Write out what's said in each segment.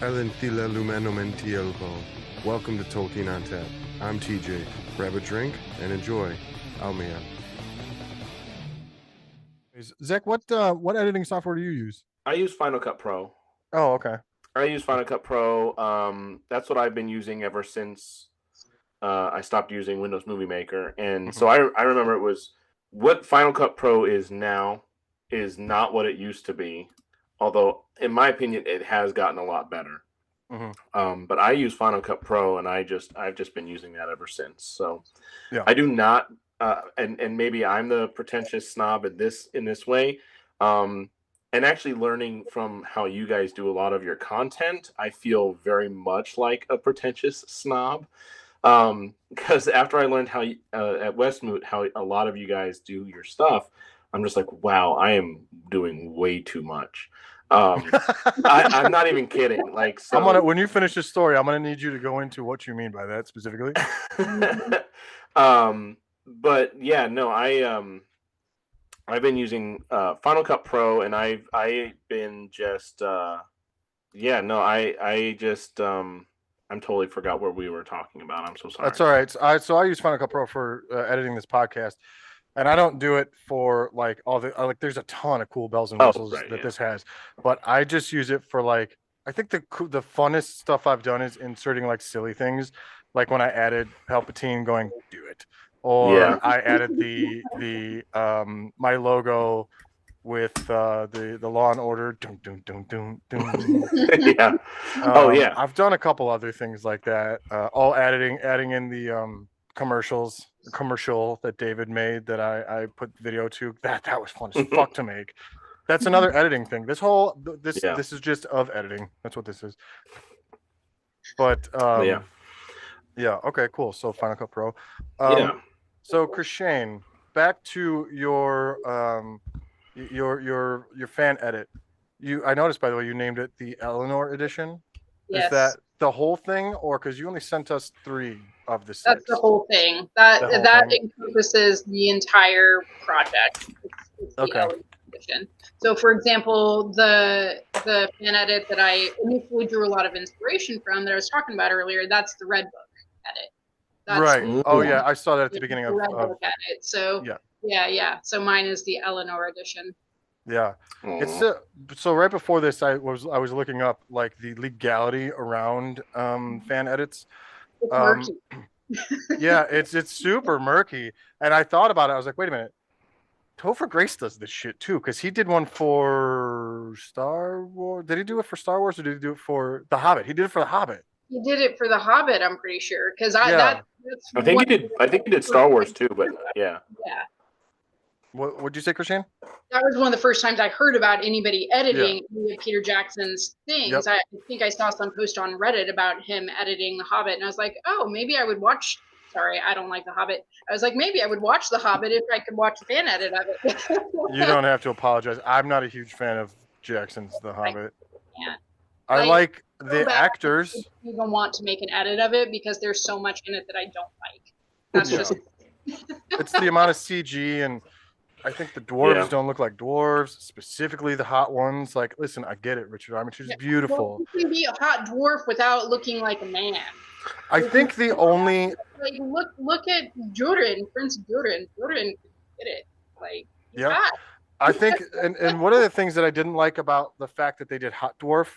Elentila Lumeno Mentielvo. Welcome to Tolkien on Tap. I'm TJ. Grab a drink and enjoy. Almia. Zach, what editing software do you use? I use Final Cut Pro. Oh, okay. I use Final Cut Pro. That's what I've been using ever since I stopped using Windows Movie Maker. And so I remember it was what Final Cut Pro is now is not what it used to be. Although, in my opinion, it has gotten a lot better. But I use Final Cut Pro, and I've just been using that ever since. So yeah. I do not, and maybe I'm the pretentious snob in this way. And actually learning from how you guys do a lot of your content, I feel very much like a pretentious snob. Because after I learned how at Westmoot how a lot of you guys do your stuff, I'm just like, wow, I am doing way too much. I'm not even kidding. Like, so when you finish this story, I'm gonna need you to go into what you mean by that specifically. But yeah, no, I've been using Final Cut Pro, and I've been just I'm totally forgot what we were talking about. I'm so sorry. That's all right. So I use Final Cut Pro for editing this podcast, and I don't do it for like all the there's a ton of cool bells and whistles this has, but I just use it for like I think the funnest stuff I've done is inserting like silly things, like when I added Palpatine going do it, or I added the my logo with the Law and Order. Dun, dun, dun, dun, dun. Yeah. I've done a couple other things like that. All adding in the commercial that David made that I put video to. That was fun as fuck to make. That's another editing thing. This is just of editing. That's what this is. But yeah. Okay. Cool. So Final Cut Pro. So Christian, back to your fan edit. I noticed, by the way, you named it the Eleanor edition. Yes. Is that the whole thing, or because you only sent us 3 of the 6? That's the whole thing. That encompasses the entire project. It's the Eleanor edition. So, for example, the fan edit that I initially drew a lot of inspiration from that I was talking about earlier, that's the Red Book edit. That's right. Oh yeah, I saw that at the beginning of Red Book edit. So yeah. So mine is the Eleanor edition. Yeah, it's so right before this, I was looking up like the legality around fan edits. It's murky. Yeah, it's super murky, and I thought about it. I was like, wait a minute, Topher Grace does this shit too, because he did one for Star Wars. Did he do it for Star Wars, or did he do it for The Hobbit? He did it for The Hobbit. He did it for The Hobbit, I'm pretty sure, because I think he did. I think he did Star Wars too, but yeah. Yeah. What'd you say, Christian? That was one of the first times I heard about anybody editing Peter Jackson's things. Yep. I think I saw some post on Reddit about him editing The Hobbit, and I was like, oh, maybe I would watch. Sorry, I don't like The Hobbit. I was like, maybe I would watch The Hobbit if I could watch a fan edit of it. You don't have to apologize. I'm not a huge fan of Jackson's The Hobbit. Yeah. I like the actors. I don't even want to make an edit of it because there's so much in it that I don't like. That's just. It's the amount of CG, and I think the dwarves don't look like dwarves, specifically the hot ones. Like, listen, I get it, Richard Armitage is beautiful. You can be a hot dwarf without looking like a man. I think the only look at Jordan, Prince Jordan. Jordan did it. Like, hot. I think, and one of the things that I didn't like about the fact that they did Hot Dwarf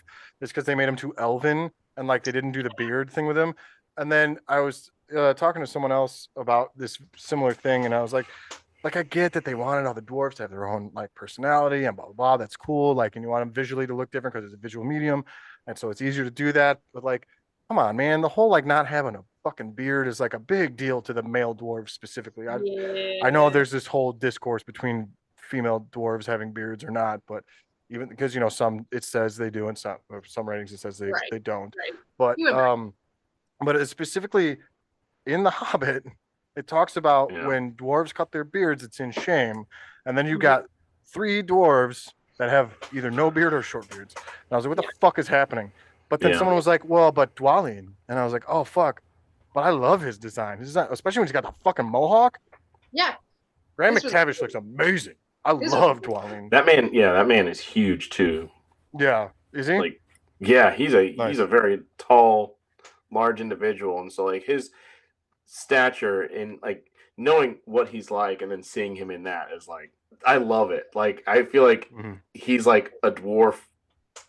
is because they made him too elven, and like they didn't do the beard thing with him. And then I was talking to someone else about this similar thing, and I was like I get that they wanted all the dwarves to have their own like personality and blah blah blah. That's cool. Like, and you want them visually to look different because it's a visual medium, and so it's easier to do that. But like, come on, man, the whole like not having a fucking beard is like a big deal to the male dwarves specifically. I know there's this whole discourse between female dwarves having beards or not, but even because some it says they do and some ratings it says they don't. Right. But it's specifically in The Hobbit, it talks about when dwarves cut their beards, it's in shame, and then you got 3 dwarves that have either no beard or short beards. And I was like, what the fuck is happening? But then someone was like, well, but Dwalin, and I was like, oh fuck, but I love his design. Especially when he's got the fucking mohawk. Yeah. Rand McTavish looks amazing. I love Dwalin. That man is huge too. Yeah, is he? Like, Yeah, he's Nice. a very tall, large individual, and so like his stature in like knowing what he's like and then seeing him in that is like I love it. Like I feel like Mhm. he's like a dwarf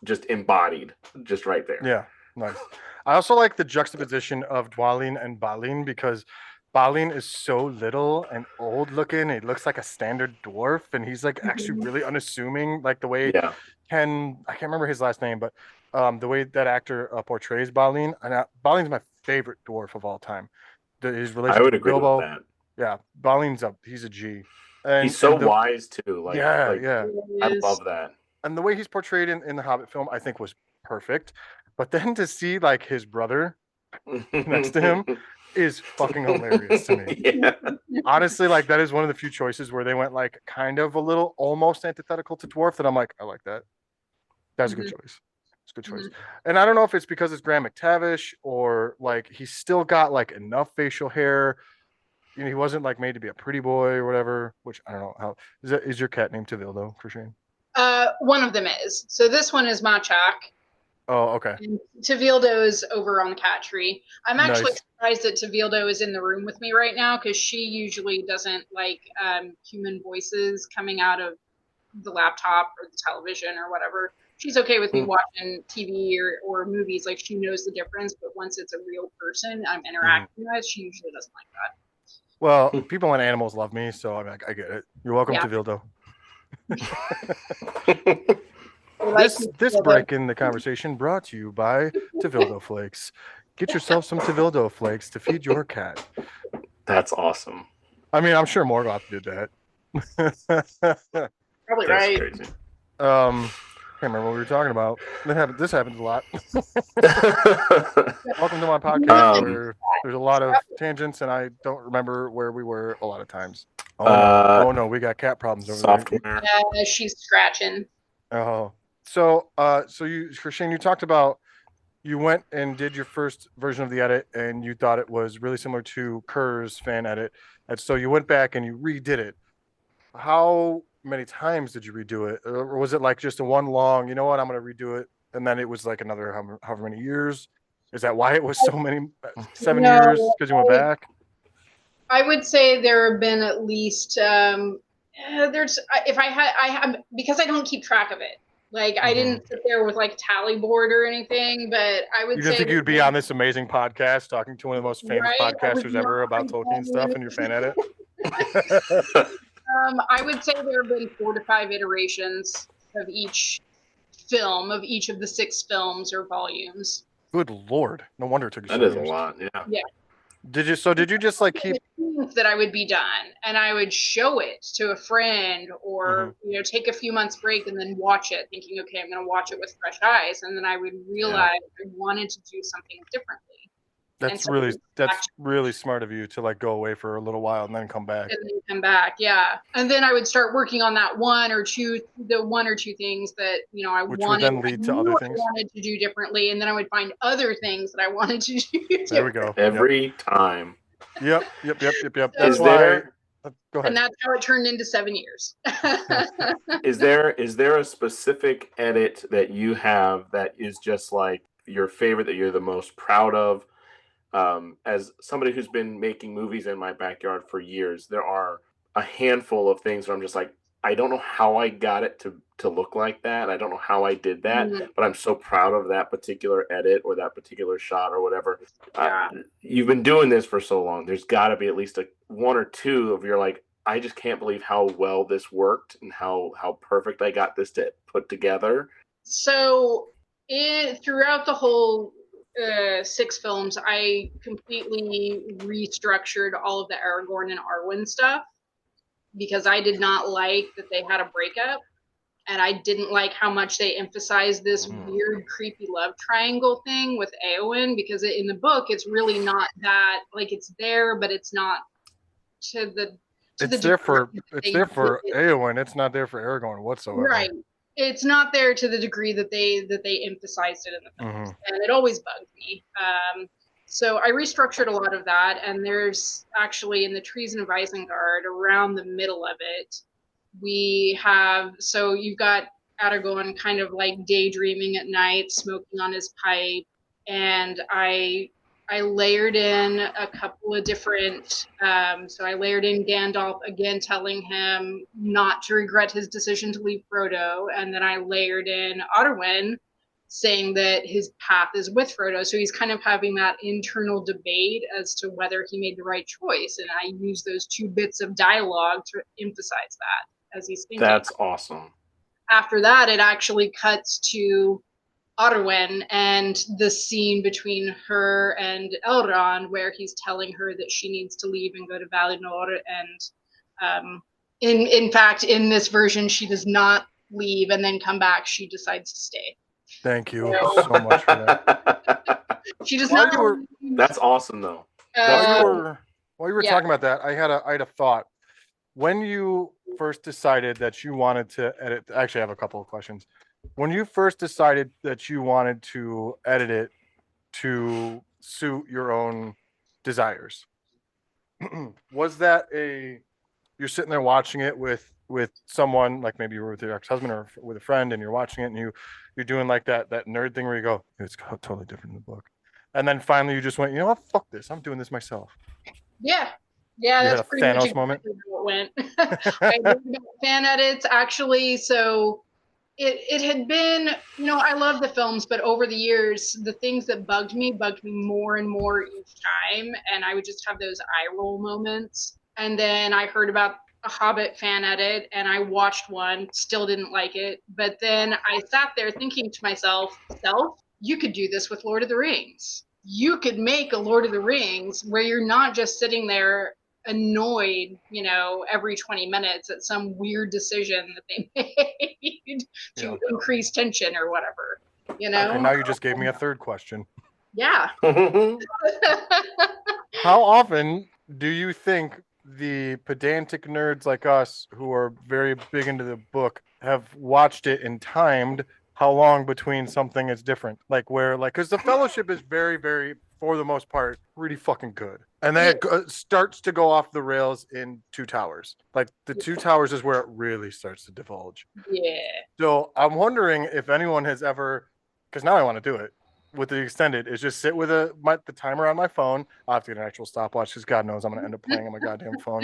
just embodied, just right there. Yeah, nice. I also like the juxtaposition of Dwalin and Balin because Balin is so little and old looking. He looks like a standard dwarf, and he's like actually really unassuming. Like the way Yeah, I can't remember his last name, but the way that actor portrays Balin, and Balin's my favorite dwarf of all time. His I relationship would with agree with Bilbo, that. yeah, he's a G, He's so and the wise too. yeah, Like yeah, I Is love that. and the way he's portrayed in the Hobbit film, I think was perfect. But then to see like his brother next to him is fucking hilarious to me. Yeah. Honestly, like that is one of the few choices where they went like kind of a little almost antithetical to dwarf that I'm like, I like that. That's a good choice. It's a good choice. And I don't know if it's because it's Graham McTavish or like he's still got like enough facial hair. You know, he wasn't like made to be a pretty boy or whatever, which I don't know how is your cat named Tevildo, Christine? one of them is. So this one is Machak. Oh, okay. And Tevildo is over on the cat tree. I'm actually Nice. surprised that Tevildo is in the room with me right now because she usually doesn't like human voices coming out of the laptop or the television or whatever. She's okay with me watching TV or movies. Like she knows the difference, but once it's a real person I'm interacting with, she usually doesn't like that. Well, people and animals love me, so I'm like, I get it. You're welcome Yeah. to Vildo. Like This break in the conversation brought to you by Tevildo Flakes. Get yourself some Tevildo Flakes to feed your cat. That's awesome. I mean, I'm sure Morgoth did that. Probably That's right. crazy. Can't remember what we were talking about. This happens a lot. Welcome to my podcast where there's a lot of tangents and I don't remember where we were a lot of times. Oh no, we got cat problems over software. there. Yeah, she's scratching. Oh, so you, Christine, you talked about you went and did your first version of the edit and you thought it was really similar to Kerr's fan edit, and so you went back and you redid it. How many times did you redo it, or was it like just a one long? You know what? I'm gonna redo it, and then it was like another however many years. Is that why it was so many 7 years? Because you went back. I would say there have been at least there's if I have because I don't keep track of it. Like I didn't sit there with like a tally board or anything, but I would You say didn't think you'd be on this amazing podcast talking to one of the most famous podcasters ever about Tolkien stuff and your fan edit? I would say there have been 4 to 5 iterations of each film, of each of the 6 films or volumes. Good Lord. No wonder it took you That so is years. a lot, yeah. Yeah. Did you just like keep that I would be done and I would show it to a friend or take a few months break and then watch it thinking, okay, I'm going to watch it with fresh eyes, and then I would realize I wanted to do something differently. That's really smart of you to like go away for a little while and then come back. And then come back, yeah. And then I would start working on that one or two things that I Which wanted. would then lead to other things. I wanted to do differently, and then I would find other things that I wanted to do. There we go. Every time. Yep. Is there? Go ahead. And that's how it turned into 7 years. Is there a specific edit that you have that is just like your favorite, that you're the most proud of? As somebody who's been making movies in my backyard for years, there are a handful of things where I'm just like, I don't know how I got it to look like that. I don't know how I did that, but I'm so proud of that particular edit or that particular shot or whatever. You've been doing this for so long. There's got to be at least one or two of your like, I just can't believe how well this worked and how perfect I got this to put together. So throughout the whole 6 films, I completely restructured all of the Aragorn and Arwen stuff because I did not like that they had a breakup, and I didn't like how much they emphasized this weird, creepy love triangle thing with Eowyn, because in the book, it's really not that. Like, it's there, but it's not to the. It's there for Eowyn. It's not there for Aragorn whatsoever. Right. It's not there to the degree that they emphasized it in the films, and it always bugged me. So I restructured a lot of that, and there's actually in the Treason of Isengard, around the middle of it, we have, so you've got Aragorn kind of like daydreaming at night, smoking on his pipe, and I layered in a couple of different. So I layered in Gandalf again, telling him not to regret his decision to leave Frodo, and then I layered in Arwen, saying that his path is with Frodo. So he's kind of having that internal debate as to whether he made the right choice. And I use those two bits of dialogue to emphasize that as he's thinking. That's awesome. After that, it actually cuts to Arwen and the scene between her and Elrond, where he's telling her that she needs to leave and go to Valinor. And in fact, in this version, she does not leave and then come back. She decides to stay. Thank you so much for that. She does not. That's awesome, though. While you were talking about that, I had a thought. When you first decided that you wanted to edit, actually, I have a couple of questions. When you first decided that you wanted to edit it to suit your own desires, was that you're sitting there watching it with someone, like maybe you were with your ex-husband or with a friend, and you're watching it and you're doing like that nerd thing where you go, it's totally different in the book, and then finally you just went, you know what, fuck this, I'm doing this myself. Yeah, you that's had a pretty Thanos much moment. how it went. I did fan edits actually, so it had been, I love the films, but over the years, the things that bugged me more and more each time, and I would just have those eye roll moments. And then I heard about a Hobbit fan edit, and I watched one, still didn't like it. But then I sat there thinking to myself, you could do this with Lord of the Rings. You could make a Lord of the Rings where you're not just sitting there annoyed, every 20 minutes at some weird decision that they made to increase tension or whatever, And now you just gave me a third question. Yeah. How often do you think the pedantic nerds like us who are very big into the book have watched it and timed how long between something is different? Because the Fellowship is very, very, for the most part, pretty fucking good. And then it starts to go off the rails in Two Towers. Like the Two Towers is where it really starts to divulge. Yeah. So I'm wondering if anyone has ever, because now I want to do it with the extended, is just sit with the timer on my phone. I'll have to get an actual stopwatch because God knows I'm going to end up playing on my goddamn phone.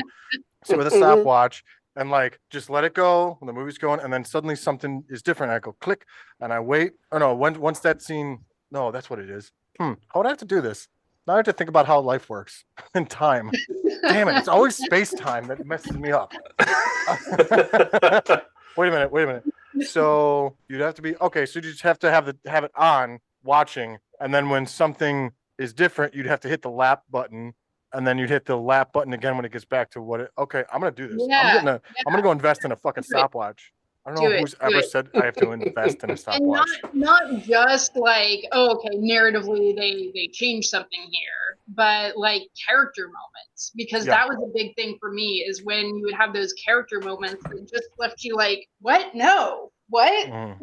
Sit with a stopwatch and just let it go when the movie's going, and then suddenly something is different. I go click and I wait. Or no, once that scene, no, that's what it is. How would I have to do this? Now I have to think about how life works and time. Damn it, it's always space-time that messes me up. Wait a minute. So you'd have to be, okay, so you just have to have it on, watching, and then when something is different, you'd have to hit the lap button, and then you'd hit the lap button again when it gets back to what it, okay, I'm going to do this. Yeah, I'm going to go invest in a fucking stopwatch. I don't know who's ever said I have to invest in a stopwatch. And not just narratively they changed something here, but like character moments, because that was a big thing for me, is when you would have those character moments that just left you like, what? No, what?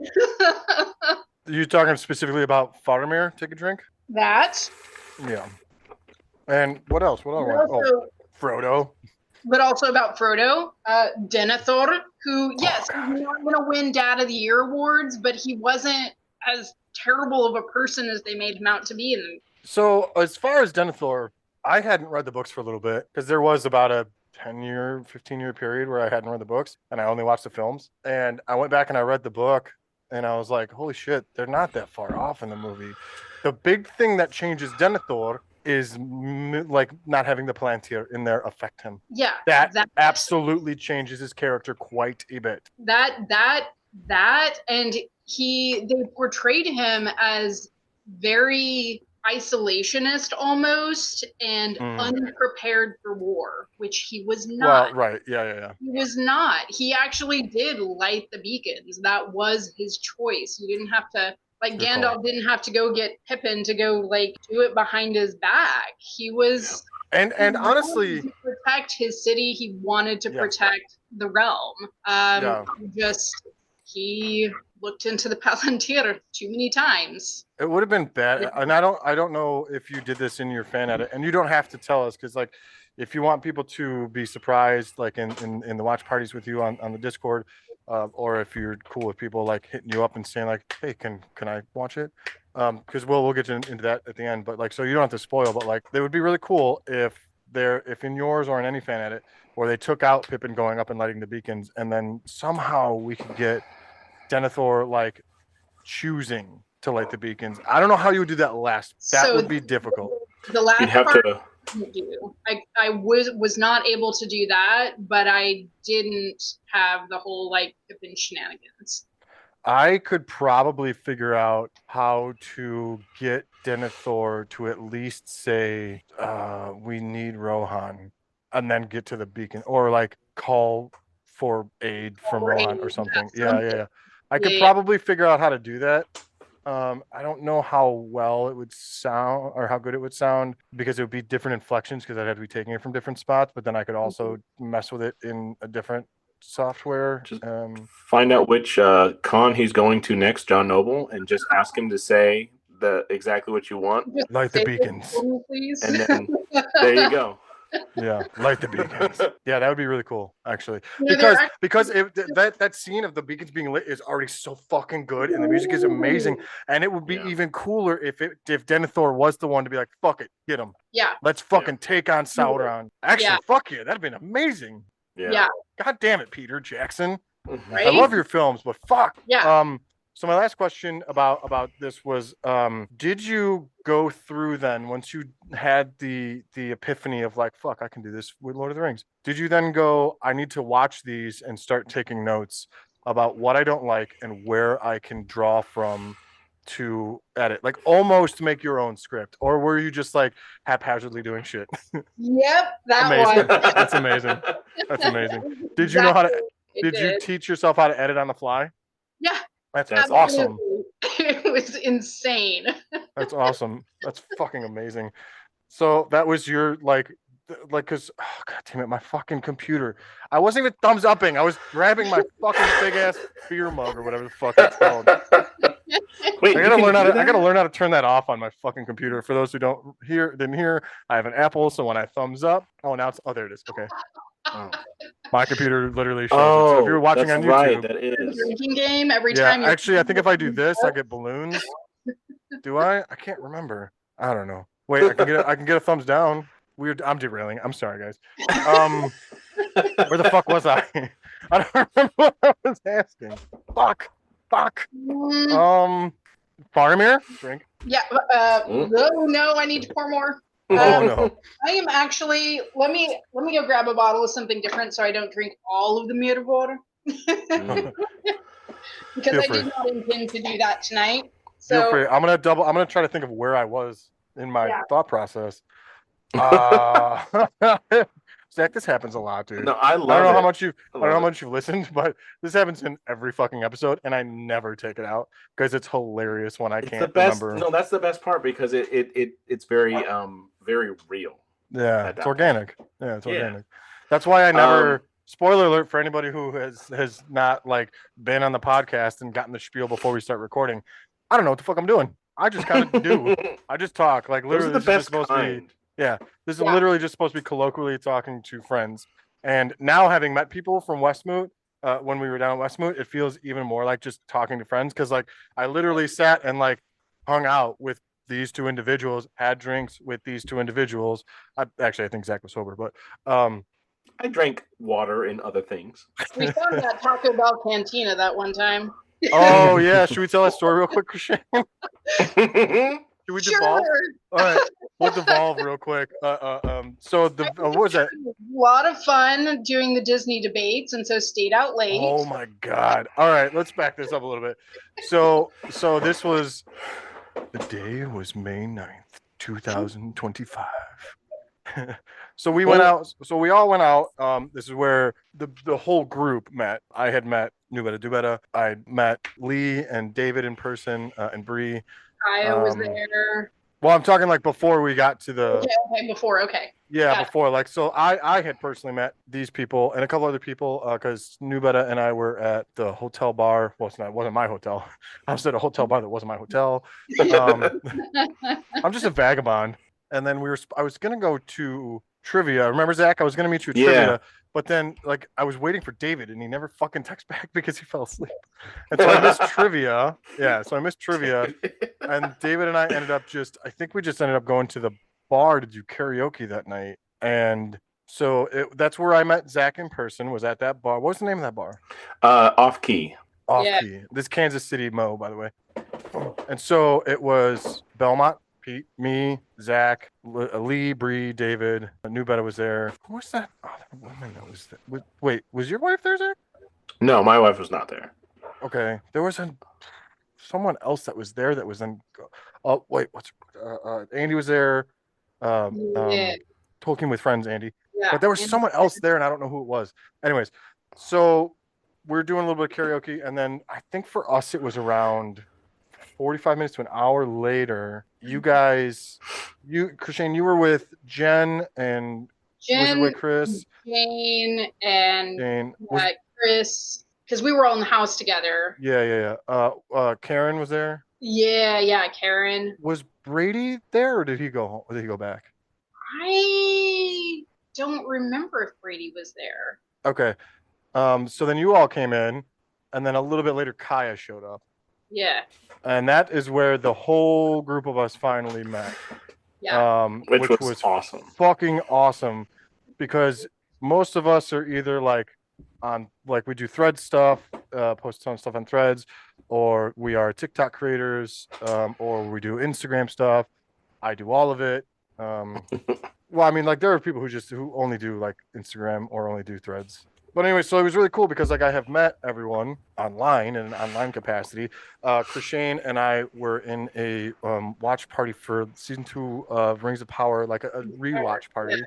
You're talking specifically about Faramir, Take a Drink? That. Yeah. And what else? Frodo. But also about Frodo, Denethor, who, yes, he's not going to win Dad of the Year awards, but he wasn't as terrible of a person as they made him out to be in them. So as far as Denethor, I hadn't read the books for a little bit, because there was about a 10-year, 15-year period where I hadn't read the books, and I only watched the films. And I went back and I read the book, and I was like, holy shit, they're not that far off in the movie. The big thing that changes Denethor is not having the Palantir in there affect him. Yeah. That absolutely changes his character quite a bit. That and they portrayed him as very isolationist almost, and unprepared for war, which he was not. Well, right. Yeah. He was not. He actually did light the beacons. That was his choice. You didn't have to, Gandalf didn't have to go get Pippin to go do it behind his back. He was and honestly, to protect his city. He wanted to protect the realm. He looked into the Palantir too many times. It would have been bad, and I don't know if you did this in your fan edit, and you don't have to tell us, because if you want people to be surprised, in the watch parties with you on the Discord, or if you're cool with people like hitting you up and saying like, hey, can I watch it? Because we'll get into that at the end. But like, so you don't have to spoil. But like, they would be really cool if in yours or in any fan edit, where they took out Pippin going up and lighting the beacons, and then somehow we could get Denethor like choosing to light the beacons. I don't know how you would do that last. That would be difficult. The last You'd have part to. I was not able to do that, but I didn't have the whole like Pippin shenanigans. I could probably figure out how to get Denethor to at least say, we need Rohan, and then get to the beacon, or like call for aid from Rohan or something. Yeah. I could probably figure out how to do that. I don't know how well it would sound or how good it would sound, because it would be different inflections, because I'd have to be taking it from different spots, but then I could also mess with it in a different software. Just find out which con he's going to next, John Noble, and just ask him to say exactly what you want. Light the beacons, please. And then there you go. Yeah, light the beacons. Yeah, that would be really cool, actually, No, because that scene of the beacons being lit is already so fucking good, and the music is amazing, and it would be even cooler if Denethor was the one to be like, fuck it, get him. Yeah. Let's fucking take on Sauron. Actually, fuck yeah, that'd been amazing. Yeah. God damn it, Peter Jackson. Right? I love your films, but fuck. Yeah. So my last question about this was, did you go through then, once you had the epiphany of like, fuck, I can do this with Lord of the Rings? Did you then go, I need to watch these and start taking notes about what I don't like and where I can draw from to edit, like almost make your own script? Or were you just like haphazardly doing shit? Yep, that Amazing. one. That's amazing. That's amazing. Did you know how to? Did you teach yourself how to edit on the fly? Yeah. That's awesome. It was insane. That's awesome. That's fucking amazing. So that was your like, cause god damn it, my fucking computer. I wasn't even thumbs upping. I was grabbing my fucking big ass beer mug or whatever the fuck it's called. Wait, I gotta learn how to turn that off on my fucking computer. For those who didn't hear, I have an Apple, so when I thumbs up, now it's there it is. Okay. Oh. My computer literally shows it. So if you're watching on YouTube, right, that is drinking game every time. Actually, I think if I do this, I get balloons. Do I? I can't remember. I don't know. Wait, I can get a thumbs down. Weird. I'm derailing. I'm sorry, guys. Where the fuck was I? I don't remember what I was asking. Fuck. Faramir, drink. Yeah. No, I need to pour more. Oh no. I am actually. Let me go grab a bottle of something different so I don't drink all of the muted water. Because I did not intend to do that tonight. So feel free. I'm gonna try to think of where I was in my thought process. Zach, this happens a lot, dude. No, I don't know how much you've listened, but this happens in every fucking episode, and I never take it out because it's hilarious when I can't remember. No, that's the best part, because it's very very real. Yeah, it's organic. Yeah, it's organic. That's why I never. Spoiler alert for anybody who has not like been on the podcast and gotten the spiel before we start recording. I don't know what the fuck I'm doing. I just kind of do. I just talk like literally. Those are the best kind. This is literally just supposed to be colloquially talking to friends. And now, having met people from Westmoot, when we were down at Westmoot, it feels even more like just talking to friends, because like I literally sat and like hung out with these two individuals, had drinks with these two individuals. I think Zach was sober, but I drank water and other things. We found that Taco Bell cantina that one time. Oh yeah, should we tell that story real quick, Christian? Should we devolve? All right, we'll devolve real quick. So what was that? A lot of fun doing the Disney debates, and so stayed out late. Oh my god! All right, let's back this up a little bit. So this was the day was May 9th, 2025. So we went out. So we all went out. This is where the whole group met. I had met New Better Do Better. I met Lee and David in person, and Bree. I was there. Well, I'm talking like before we got to the. Okay, before. Okay. Yeah, before. Like, so I had personally met these people and a couple other people, because New Better and I were at the hotel bar. Well, it wasn't my hotel. I was at a hotel bar that wasn't my hotel. I'm just a vagabond. And then I was gonna go to trivia. Remember, Zach? I was gonna meet you at trivia But then, like, I was waiting for David, and he never fucking texted back because he fell asleep. And so I missed trivia. Yeah, so I missed trivia. And David and I ended up I think we just ended up going to the bar to do karaoke that night. And so that's where I met Zach in person, was at that bar. What was the name of that bar? Off key. Off Key. This Kansas City Mo, by the way. And so it was Belmont, Pete, me, Zach, Lee, Bree, David. I knew Betta was there. Who was that? Oh, that woman that was there. Wait, was your wife there, Zach? No, my wife was not there. Okay. There was someone else that was there that was in. Oh, wait, Andy was there. Tolkien with Friends, Andy. Yeah, but there was someone else there, and I don't know who it was. Anyways, so we're doing a little bit of karaoke, and then I think for us it was around 45 minutes to an hour later. You guys, Christian, you were with Jen and was it with Chris? Jane and Chris, because we were all in the house together. Yeah. Karen was there. Yeah, Karen. Was Brady there, or did he go back? I don't remember if Brady was there. Okay. So then you all came in, and then a little bit later, Kaya showed up. Yeah. And that is where the whole group of us finally met. Yeah. Which was awesome. Fucking awesome. Because most of us are either we do thread stuff, post some stuff on threads, or we are TikTok creators, or we do Instagram stuff. I do all of it. Well, I mean, like, there are people who only do like Instagram or only do threads. But anyway, so it was really cool because like I have met everyone online in an online capacity. Christian and I were in a watch party for season 2 of Rings of Power, like a rewatch party.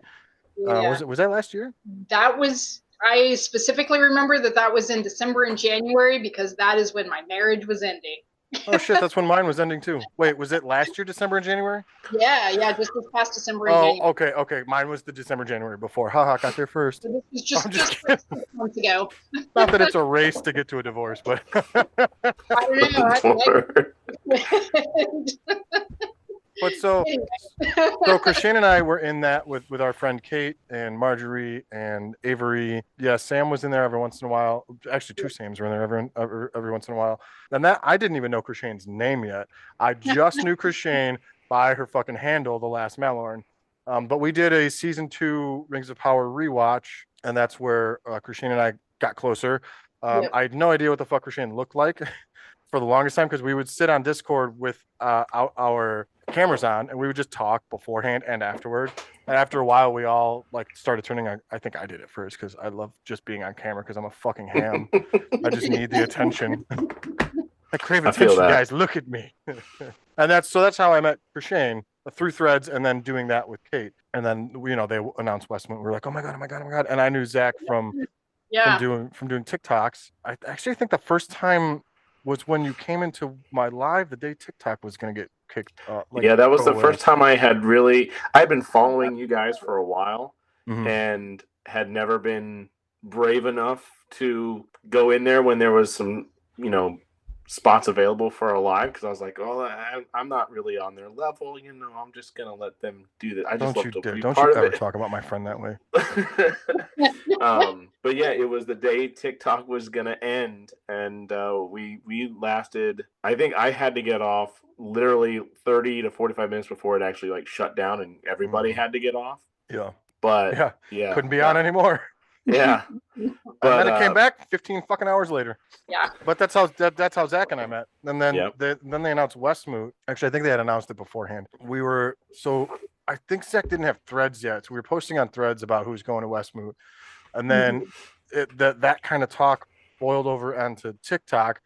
Yeah. Was that last year? That was. I specifically remember that was in December and January because that is when my marriage was ending. Oh shit, that's when mine was ending too. Wait, was it last year, December and January? Yeah, just this past December and January. Okay. Mine was the December, January before. Haha, got there first. So this is just 6 months ago. Not that it's a race to get to a divorce, but I don't know. But so Christian and I were in that with our friend Kate and Marjorie and Avery. Yeah, Sam was in there every once in a while. Actually, 2 Sams were in there every once in a while. And that I didn't even know Christian's name yet. I just knew Christian by her fucking handle, The Last Malorn. But we did a season 2 Rings of Power rewatch, and that's where Christian and I got closer. I had no idea what the fuck Christian looked like for the longest time because we would sit on Discord with our cameras on, and we would just talk beforehand and afterward. And after a while, we all like started turning on. I think I did it first because I love just being on camera because I'm a fucking ham. I just need the attention. I crave attention, guys. Look at me. And that's how I met Christian through threads, and then doing that with Kate. And then they announced Westmont. We were like, oh my god. And I knew Zach from doing TikToks. I actually think the first time was when you came into my live the day TikTok was going to get kicked. That was the first time I had been following you guys for a while, and had never been brave enough to go in there when there was some, spots available for a live, because I was like, I'm not really on their level, I'm just gonna let them do that. I just don't you ever talk about my friend that way. But yeah, it was the day TikTok was gonna end, and we lasted. I think I had to get off literally 30 to 45 minutes before it actually like shut down, and everybody had to get off. Yeah, but yeah, couldn't be on anymore. Yeah, but then it came back 15 fucking hours later. Yeah, but that's how Zach and I met. And then they announced Westmoot. Actually, I think they had announced it beforehand. I think Zach didn't have threads yet, so we were posting on threads about who's going to Westmoot, and then that kind of talk boiled over onto TikTok,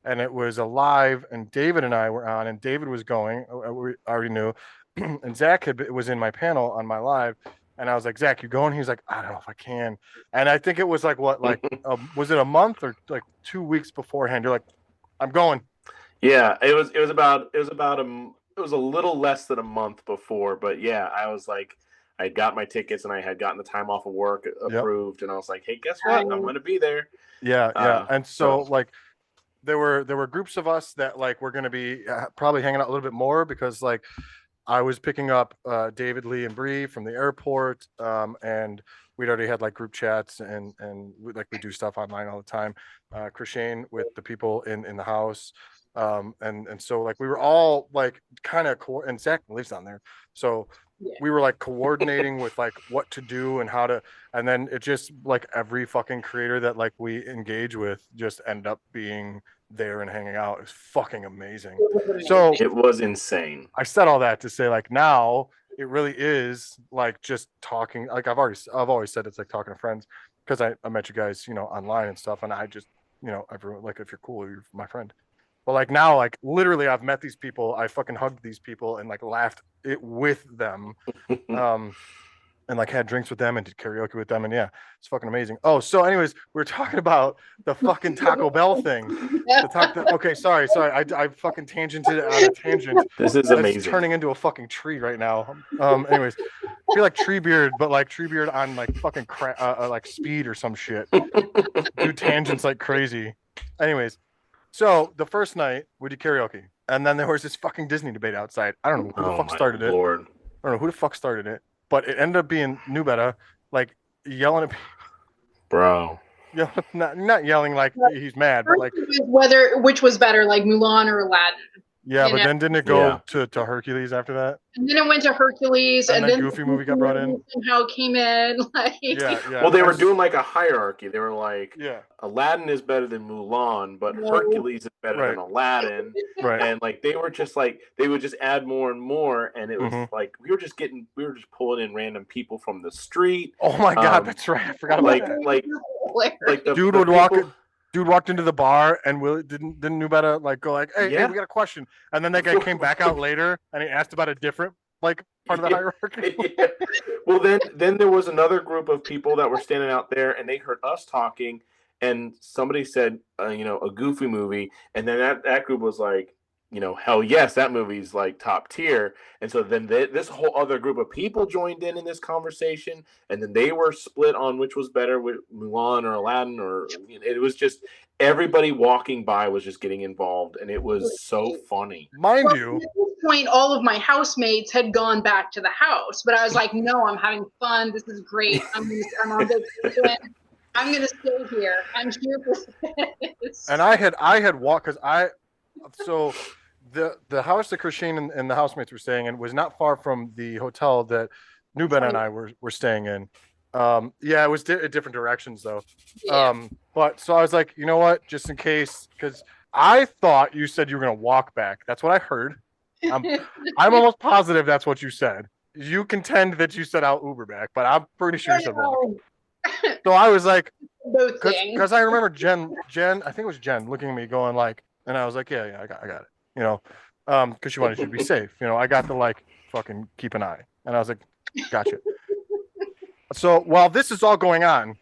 and it was a live, and David and I were on, and David was going. We already knew, and Zach was in my panel on my live. And I was like, Zach, you going? He was like, I don't know if I can. And I think it was like, was it a month or like 2 weeks beforehand? You're like, I'm going. Yeah, it was a little less than a month before, but yeah, I was like, I got my tickets and I had gotten the time off of work approved, and I was like, hey, guess what? I'm going to be there. Yeah. And so like, there were groups of us that like were going to be probably hanging out a little bit more because like, I was picking up David, Lee, and Bree from the airport, and we'd already had like group chats and we do stuff online all the time. Crocheting with the people in the house. And so like we were all like kind of and Zach lives down there. So we were like coordinating with like what to do and how to, and then it just like every fucking creator that like we engage with just end up being there and hanging out. It's fucking amazing. So it was insane. I said all that to say like now it really is like just talking. Like I've always said it's like talking to friends because I met you guys, you know, online and stuff, and I just, you know, everyone like if you're cool, you're my friend. But like now, like literally, I've met these people. I fucking hugged these people and like laughed it with them, and like had drinks with them and did karaoke with them. And yeah, it's fucking amazing. Oh, so anyways, we were talking about the fucking Taco Bell thing. Okay, sorry. I fucking tangented it on a tangent. This is amazing. It's turning into a fucking tree right now. Anyways, I feel like Treebeard, but like Treebeard on like fucking like speed or some shit. Do tangents like crazy. Anyways. So the first night we did karaoke, and then there was this fucking Disney debate outside. I don't know who the fuck started it. I don't know who the fuck started it, but it ended up being New Beta, like yelling at people. Bro. Yeah, not yelling like he's mad, but like which was better, like Mulan or Aladdin. Yeah, but then didn't it go to Hercules after that? And then it went to Hercules, and then Goofy movie got brought in. Somehow came in, like yeah. Well, they were doing like a hierarchy. They were like, Aladdin is better than Mulan, but Hercules is better than Aladdin. Right. And like they were just like they would just add more and more, and it was like we were just pulling in random people from the street. Oh my god, that's right. I forgot about that. Like the dude would walk it. Dude walked into the bar and didn't New Beta like go like, hey, we got a question, and then that guy came back out later and he asked about a different like part of the hierarchy. Well, then there was another group of people that were standing out there and they heard us talking, and somebody said, you know, a Goofy movie, and then that group was like, you know, hell yes, that movie's like top tier. And so then this whole other group of people joined in this conversation, and then they were split on which was better, with Mulan or Aladdin, or it was just everybody walking by was just getting involved, and it was so funny. Mind you, at this point, all of my housemates had gone back to the house, but I was like, no, I'm having fun. This is great. I'm on vacation. I'm gonna stay here. I'm here for this. And I had walked so. The house that Christine and the housemates were staying in was not far from the hotel that New Ben and I were staying in. It was different directions though. Yeah. But so I was like, you know what, just in case, because I thought you said you were gonna walk back. That's what I heard. I'm almost positive that's what you said. You contend that you said I'll Uber back, but I'm pretty sure you said walk. So I was like, because I remember Jen, I think it was Jen, looking at me going like, and I was like, yeah, I got it. You know, because she wanted you to be safe. You know, I got to like fucking keep an eye, and I was like, gotcha. So while this is all going on,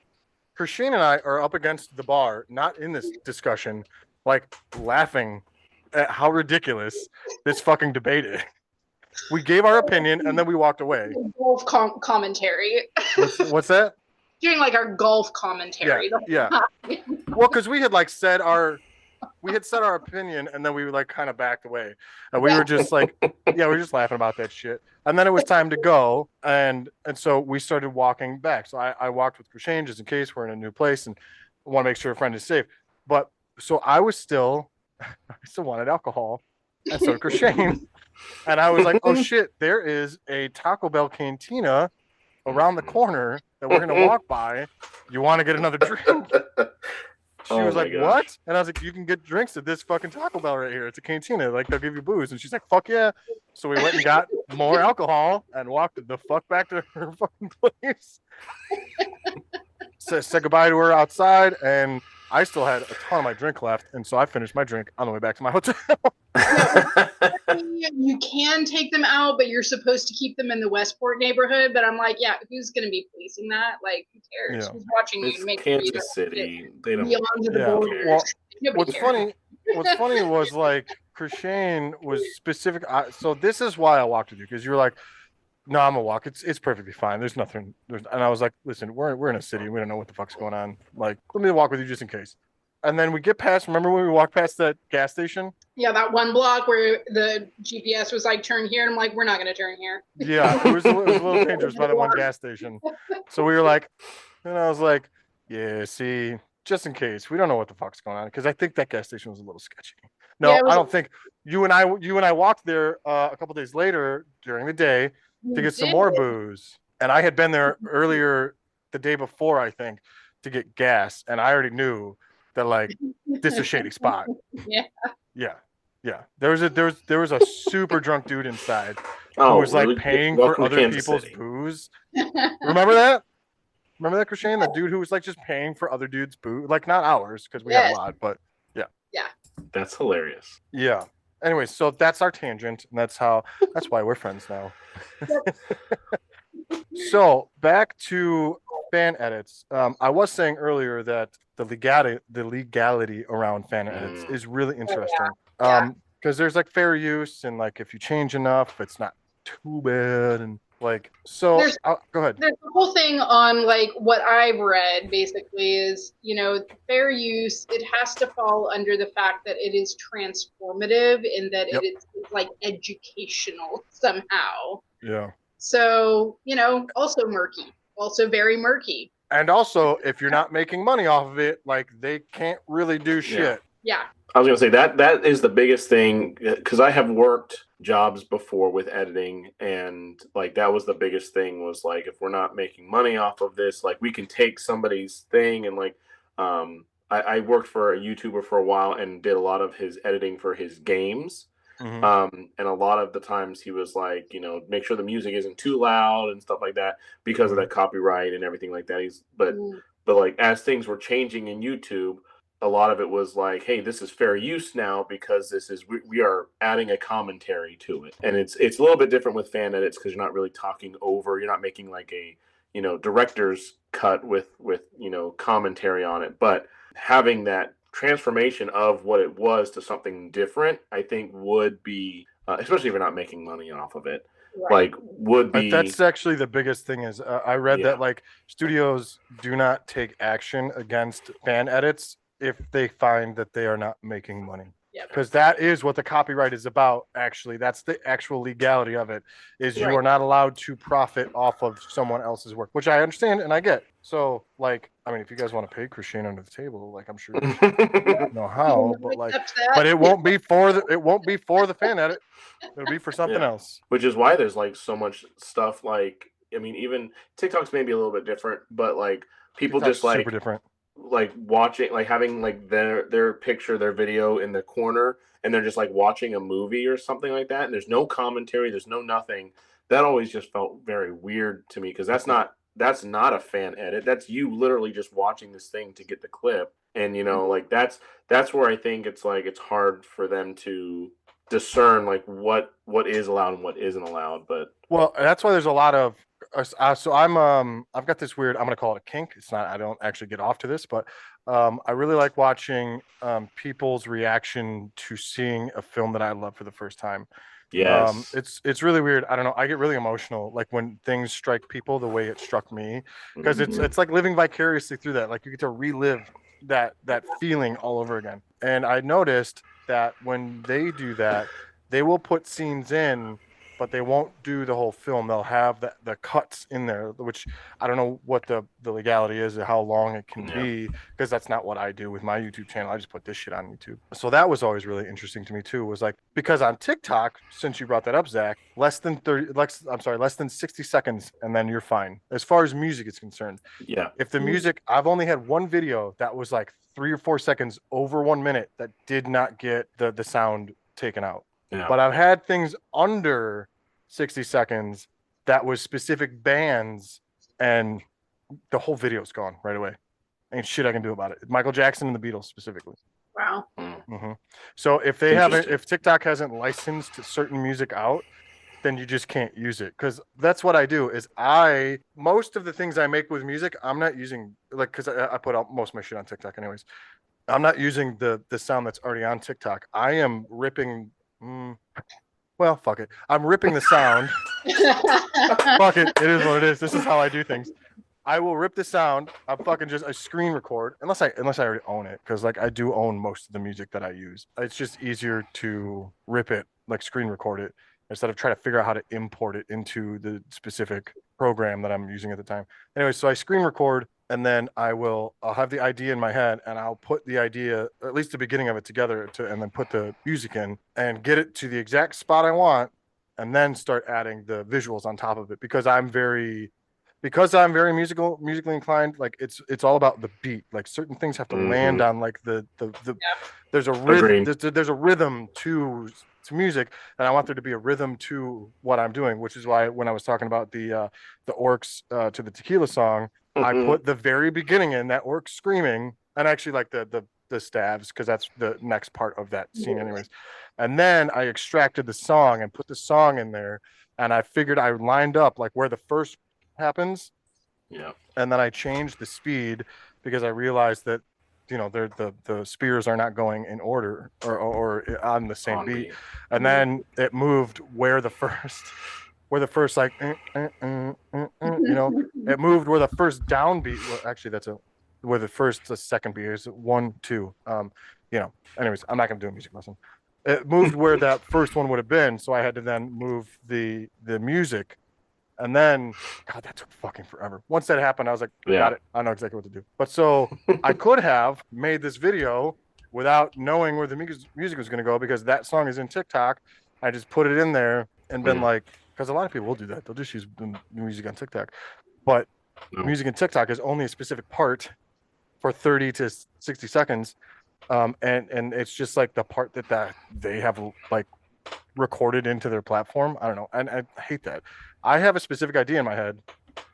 Christine and I are up against the bar, not in this discussion, like laughing at how ridiculous this fucking debate is. We gave our opinion and then we walked away. Golf commentary. What's that? Doing like our golf commentary. Yeah. Well, because we had like said our opinion and then we like kind of backed away. And we were just like, we were just laughing about that shit. And then it was time to go, and so we started walking back. So I walked with Christine just in case we're in a new place and want to make sure a friend is safe. But so I still wanted alcohol, and so did Christine. And I was like, oh shit, there is a Taco Bell cantina around the corner that we're gonna walk by. You want to get another drink? She was like, what? And I was like, you can get drinks at this fucking Taco Bell right here. It's a cantina. Like, they'll give you booze. And she's like, fuck yeah. So we went and got more alcohol and walked the fuck back to her fucking place. Said goodbye to her outside. And I still had a ton of my drink left. And so I finished my drink on the way back to my hotel. You can take them out, but you're supposed to keep them in the Westport neighborhood. But I'm like, yeah, who's going to be policing that? Like, who cares? Who's watching you? Make Kansas City. They don't. Well, what's funny was like Christine was specific. So this is why I walked with you, because you were like, no, I'm gonna walk. It's perfectly fine. There's nothing. And I was like, listen, we're in a city. We don't know what the fuck's going on. Like, let me walk with you just in case. and then we get past. Remember when we walked past that gas station? Yeah, that one block where the GPS was like, turn here. And I'm like, we're not going to turn here. Yeah, it was a little dangerous by that one gas station. So we were like, and I was like, yeah, see, just in case, we don't know what the fuck's going on, because I think that gas station was a little sketchy. No, I don't think you and I walked there a couple days later during the day to get some more booze, and I had been there earlier the day before, I think, to get gas, and I already knew that like this is a shady spot. Yeah. There was a super drunk dude inside who was like paying for other people's booze. Remember that? Remember that, Christian? The dude who was like just paying for other dudes' booze, like not ours because we had a lot, but yeah. That's hilarious. Yeah. Anyway, so that's our tangent, and that's why we're friends now. So back to fan edits. I was saying earlier that the legality around fan edits is really interesting. Because there's like fair use, and like if you change enough, it's not too bad, and like so. Go ahead. There's the whole thing on like what I've read basically is, you know, fair use. It has to fall under the fact that it is transformative and that it's like educational somehow. Yeah. So, you know, also murky, also very murky. And also, if you're not making money off of it, like they can't really do shit. Yeah. I was going to say that is the biggest thing, because I have worked jobs before with editing, and like that was the biggest thing was like, if we're not making money off of this, like we can take somebody's thing and like, I worked for a YouTuber for a while and did a lot of his editing for his games. And a lot of the times he was like, you know, make sure the music isn't too loud and stuff like that because of that copyright and everything like that. But like as things were changing in YouTube, a lot of it was like, hey, this is fair use now because this is we are adding a commentary to it, and it's a little bit different with fan edits because you're not really talking over, you're not making like a, you know, director's cut with you know, commentary on it, but having that transformation of what it was to something different, I think would be, especially if you're not making money off of it, like would be. That's actually the biggest thing is I read that like studios do not take action against fan edits if they find that they are not making money. Because that is what the copyright is about, actually. That's the actual legality of it, is you are not allowed to profit off of someone else's work, which I understand and I get. So, like, I mean, if you guys want to pay Christine under the table, like, I'm sure you know how, but like, but it won't be for the fan edit. It'll be for something else. Which is why there's like so much stuff. Like, I mean, even TikTok's maybe a little bit different, but like people TikTok's just like super different. Like watching, like having like their picture, their video in the corner, and they're just like watching a movie or something like that, and there's no commentary, there's no nothing. That always just felt very weird to me, because that's not a fan edit. That's you literally just watching this thing to get the clip. And you know, like that's where I think it's like it's hard for them to discern like what is allowed and what isn't allowed. But well, that's why there's a lot of so I've got this weird, I'm gonna call it a kink. It's not, I don't actually get off to this, but I really like watching people's reaction to seeing a film that I love for the first time. Yes. It's really weird. I don't know. I get really emotional like when things strike people the way it struck me, because it's like living vicariously through that. Like you get to relive that feeling all over again. And I noticed that when they do that, they will put scenes in, but they won't do the whole film. They'll have the cuts in there, which I don't know what the legality is or how long it can be, because that's not what I do with my YouTube channel. I just put this shit on YouTube. So that was always really interesting to me too, was like, because on TikTok, since you brought that up, Zach, less than 60 seconds, and then you're fine. As far as music is concerned. Yeah. If the music, I've only had one video that was like 3 or 4 seconds over 1 minute that did not get the sound taken out. Yeah. But I've had things under 60 seconds that was specific bands, and the whole video's gone right away. Ain't shit I can do about it. Michael Jackson and the Beatles specifically. Wow. Mm-hmm. So if they haven't, if TikTok hasn't licensed certain music out, then you just can't use it. Because that's what I do. Is most of the things I make with music, I'm not using, like, because I put out most of my shit on TikTok anyways. I'm not using the sound that's already on TikTok. I am ripping. Well, fuck it. I'm ripping the sound. Fuck it. It is what it is. This is how I do things. I will rip the sound. I'll fucking just I screen record unless I already own it, because like I do own most of the music that I use. It's just easier to rip it, like screen record it, instead of trying to figure out how to import it into the specific program that I'm using at the time. Anyway, so I screen record, and then I'll have the idea in my head, and I'll put the idea, or at least the beginning of it, together and then put the music in and get it to the exact spot I want, and then start adding the visuals on top of it, because I'm very musically inclined. Like it's all about the beat. Like certain things have to land on like the there's a rhythm. There's a rhythm to music, and I want there to be a rhythm to what I'm doing, which is why when I was talking about the orcs to the tequila song, I put the very beginning in that orc screaming, and actually like the stabs, because that's the next part of that scene anyways. And then I extracted the song and put the song in there, and I figured I lined up like where the first happens, and then I changed the speed because I realized that the spears are not going in order or on the same beat. And then it moved where the first like it moved where the first downbeat. Well, actually that's where the second beat is 1 2 anyways, I'm not gonna do a music lesson. It moved where that first one would have been, so I had to then move the music. And then, God, that took fucking forever. Once that happened, I was like, got it. I know exactly what to do. But so I could have made this video without knowing where the music was going to go, because that song is in TikTok. I just put it in there and been like, because a lot of people will do that. They'll just use the music on TikTok. But music in TikTok is only a specific part for 30 to 60 seconds. And it's just like the part that they have like recorded into their platform. I don't know. And I hate that. I have a specific idea in my head,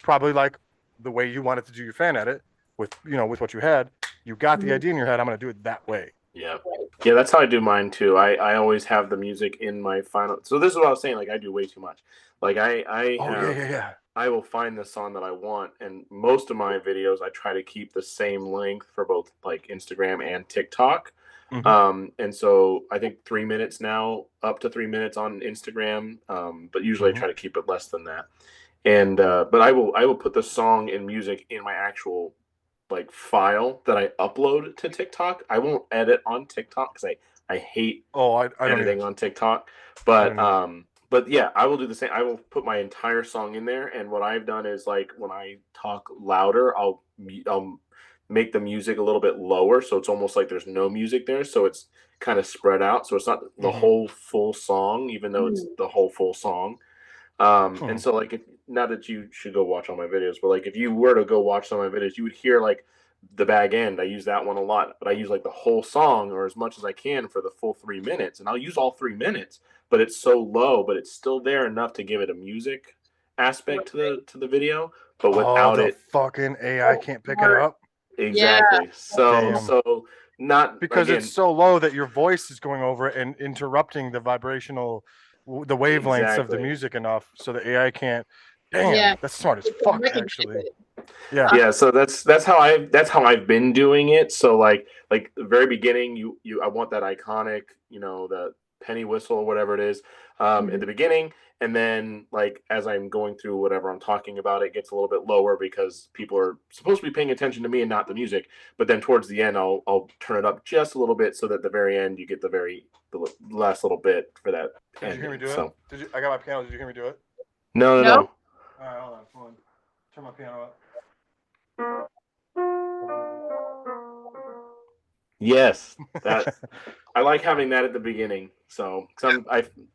probably like the way you wanted to do your fan edit with what you had. You got the idea in your head. I'm going to do it that way. Yeah, that's how I do mine too. I always have the music in my final. So this is what I was saying. Like I do way too much. Like I will find the song that I want, and most of my videos I try to keep the same length for both like Instagram and TikTok. And so I think 3 minutes now, up to 3 minutes on Instagram. But usually I try to keep it less than that. And but I will put the song and music in my actual like file that I upload to TikTok. I won't edit on TikTok because I hate editing on TikTok. But yeah, I will do the same. I will put my entire song in there. And what I've done is like when I talk louder, I'll make the music a little bit lower, so it's almost like there's no music there, so it's kind of spread out, so it's not the whole full song, even though it's the whole full song. And so like, not that you should go watch all my videos, but like if you were to go watch some of my videos, you would hear like the bag end. I use that one a lot, but I use like the whole song or as much as I can for the full 3 minutes, and I'll use all 3 minutes, but it's so low, but it's still there enough to give it a music aspect to the video, but without it fucking AI can't pick it up. Exactly. So not because it's so low that your voice is going over it and interrupting the wavelengths of the music enough so the AI can't. Damn, that's smart as fuck, actually. Yeah. So that's how I've been doing it. So like the very beginning, I want that iconic, the penny whistle or whatever it is, in the beginning. And then, like, as I'm going through whatever I'm talking about, it gets a little bit lower because people are supposed to be paying attention to me and not the music. But then towards the end, I'll turn it up just a little bit so that at the very end you get the last little bit for that. Did you hear me do it? I got my piano. Did you hear me do it? No. All right, hold on. Turn my piano up. Yes, that I like having that at the beginning. So